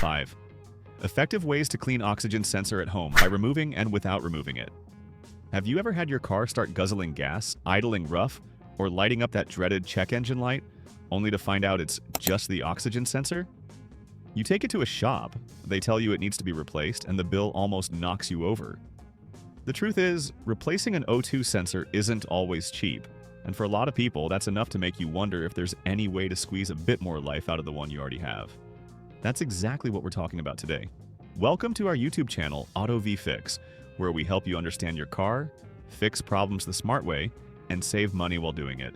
5. Effective ways to clean oxygen sensor at home by removing and without removing it. Have you ever had your car start guzzling gas, idling rough, or lighting up that dreaded check engine light, only to find out it's just the oxygen sensor? You take it to a shop, they tell you it needs to be replaced, and the bill almost knocks you over. The truth is, replacing an O2 sensor isn't always cheap, and for a lot of people, that's enough to make you wonder if there's any way to squeeze a bit more life out of the one you already have. That's exactly what we're talking about today. Welcome to our YouTube channel, Auto VFix, where we help you understand your car, fix problems the smart way, and save money while doing it.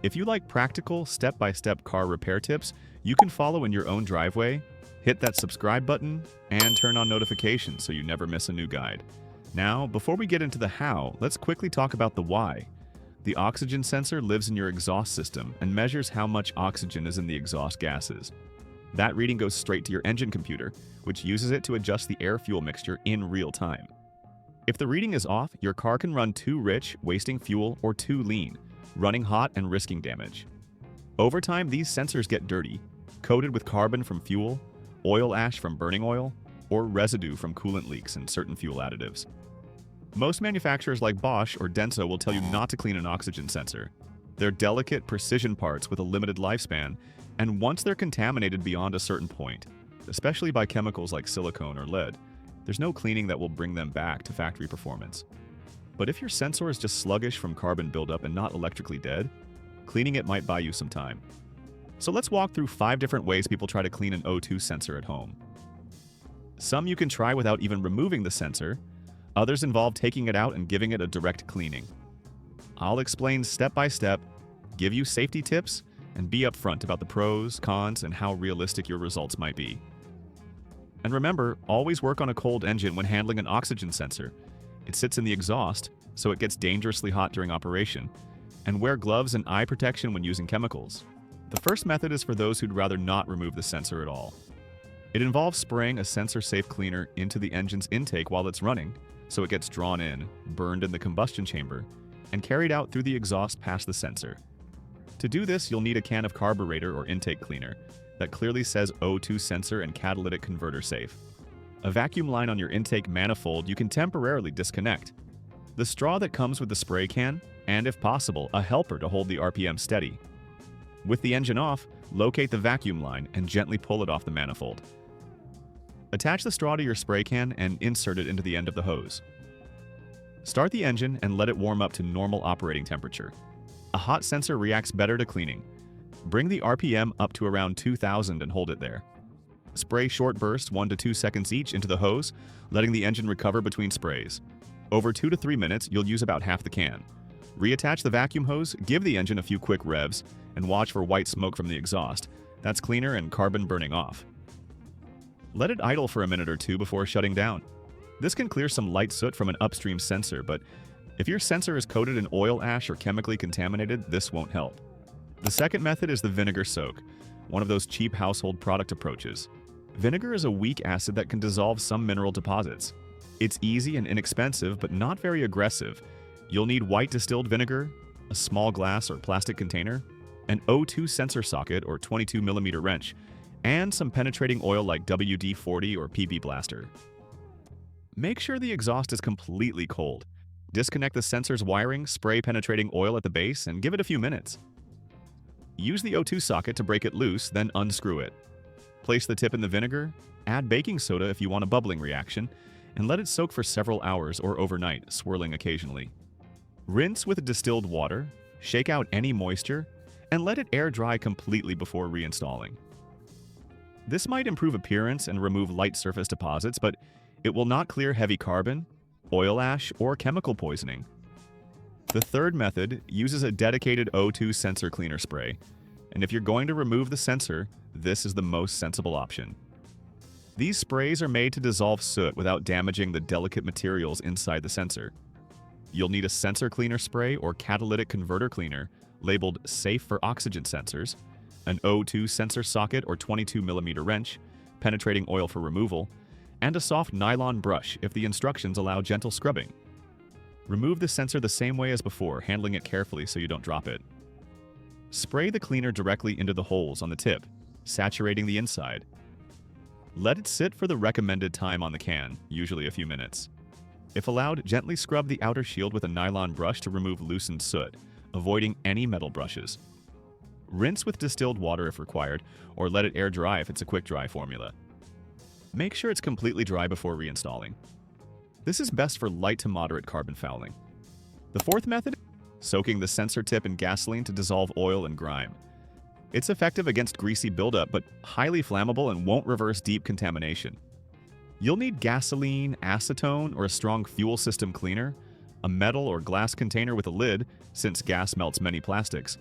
If you like practical, step-by-step car repair tips you can follow in your own driveway, hit that subscribe button and turn on notifications so you never miss a new guide. Now, before we get into the how, let's quickly talk about the why. The oxygen sensor lives in your exhaust system and measures how much oxygen is in the exhaust gases. That reading goes straight to your engine computer, which uses it to adjust the air-fuel mixture in real time. If the reading is off, your car can run too rich, wasting fuel, or too lean, running hot and risking damage. Over time, these sensors get dirty, coated with carbon from fuel, oil ash from burning oil, or residue from coolant leaks and certain fuel additives. Most manufacturers like Bosch or Denso will tell you not to clean an oxygen sensor. They're delicate, precision parts with a limited lifespan, and once they're contaminated beyond a certain point, especially by chemicals like silicone or lead, there's no cleaning that will bring them back to factory performance. But if your sensor is just sluggish from carbon buildup and not electrically dead, cleaning it might buy you some time. So let's walk through 5 different ways people try to clean an O2 sensor at home. Some you can try without even removing the sensor. Others involve taking it out and giving it a direct cleaning. I'll explain step by step, give you safety tips, and be upfront about the pros, cons, and how realistic your results might be. And remember, always work on a cold engine when handling an oxygen sensor. It sits in the exhaust, so it gets dangerously hot during operation, and wear gloves and eye protection when using chemicals. The first method is for those who'd rather not remove the sensor at all. It involves spraying a sensor-safe cleaner into the engine's intake while it's running, so it gets drawn in, burned in the combustion chamber, and carried out through the exhaust past the sensor. To do this, you'll need a can of carburetor or intake cleaner that clearly says O2 sensor and catalytic converter safe. A vacuum line on your intake manifold you can temporarily disconnect. The straw that comes with the spray can, and if possible, a helper to hold the RPM steady. With the engine off, locate the vacuum line and gently pull it off the manifold. Attach the straw to your spray can and insert it into the end of the hose. Start the engine and let it warm up to normal operating temperature. A hot sensor reacts better to cleaning. Bring the RPM up to around 2000 and hold it there. Spray short bursts 1 to 2 seconds each into the hose, letting the engine recover between sprays. Over 2 to 3 minutes, you'll use about half the can. Reattach the vacuum hose, give the engine a few quick revs, and watch for white smoke from the exhaust. That's cleaner and carbon burning off. Let it idle for a minute or two before shutting down. This can clear some light soot from an upstream sensor, but if your sensor is coated in oil ash or chemically contaminated, this won't help. The second method is the vinegar soak, one of those cheap household product approaches. Vinegar is a weak acid that can dissolve some mineral deposits. It's easy and inexpensive, but not very aggressive. You'll need white distilled vinegar, a small glass or plastic container, an O2 sensor socket or 22mm wrench, and some penetrating oil like WD-40 or PB Blaster. Make sure the exhaust is completely cold. Disconnect the sensor's wiring, spray penetrating oil at the base, and give it a few minutes. Use the O2 socket to break it loose, then unscrew it. Place the tip in the vinegar, add baking soda if you want a bubbling reaction, and let it soak for several hours or overnight, swirling occasionally. Rinse with distilled water, shake out any moisture, and let it air dry completely before reinstalling. This might improve appearance and remove light surface deposits, but it will not clear heavy carbon, oil ash, or chemical poisoning. The third method uses a dedicated O2 sensor cleaner spray, and if you're going to remove the sensor, this is the most sensible option. These sprays are made to dissolve soot without damaging the delicate materials inside the sensor. You'll need a sensor cleaner spray or catalytic converter cleaner labeled safe for oxygen sensors, an O2 sensor socket or 22mm wrench, penetrating oil for removal, and a soft nylon brush if the instructions allow gentle scrubbing. Remove the sensor the same way as before, handling it carefully so you don't drop it. Spray the cleaner directly into the holes on the tip, saturating the inside. Let it sit for the recommended time on the can, usually a few minutes. If allowed, gently scrub the outer shield with a nylon brush to remove loosened soot, avoiding any metal brushes. Rinse with distilled water if required, or let it air dry if it's a quick-dry formula. Make sure it's completely dry before reinstalling. This is best for light to moderate carbon fouling. The fourth method, soaking the sensor tip in gasoline to dissolve oil and grime. It's effective against greasy buildup, but highly flammable and won't reverse deep contamination. You'll need gasoline, acetone, or a strong fuel system cleaner, a metal or glass container with a lid, since gas melts many plastics,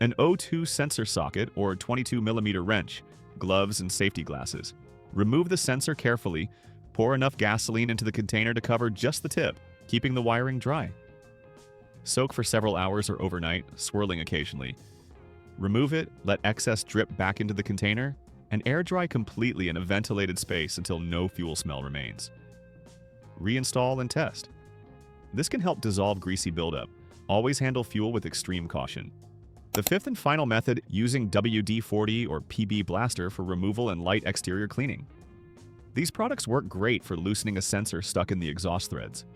an O2 sensor socket or 22mm wrench, gloves, and safety glasses. Remove the sensor carefully, pour enough gasoline into the container to cover just the tip, keeping the wiring dry. Soak for several hours or overnight, swirling occasionally. Remove it, let excess drip back into the container, and air dry completely in a ventilated space until no fuel smell remains. Reinstall and test. This can help dissolve greasy buildup. Always handle fuel with extreme caution. The fifth and final method, using WD-40 or PB Blaster for removal and light exterior cleaning. These products work great for loosening a sensor stuck in the exhaust threads.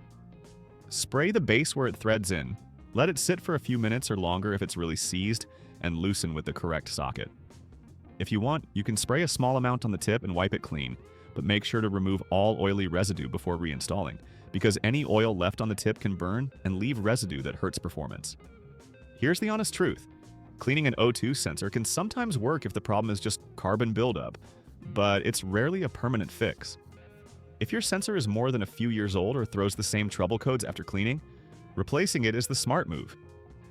Spray the base where it threads in. Let it sit for a few minutes or longer if it's really seized, and loosen with the correct socket. If you want, you can spray a small amount on the tip and wipe it clean, but make sure to remove all oily residue before reinstalling, because any oil left on the tip can burn and leave residue that hurts performance. Here's the honest truth. Cleaning an O2 sensor can sometimes work if the problem is just carbon buildup, but it's rarely a permanent fix. If your sensor is more than a few years old or throws the same trouble codes after cleaning, replacing it is the smart move.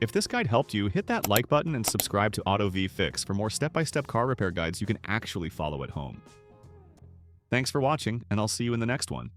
If this guide helped you, hit that like button and subscribe to AutoV Fix for more step-by-step car repair guides you can actually follow at home. Thanks for watching, and I'll see you in the next one.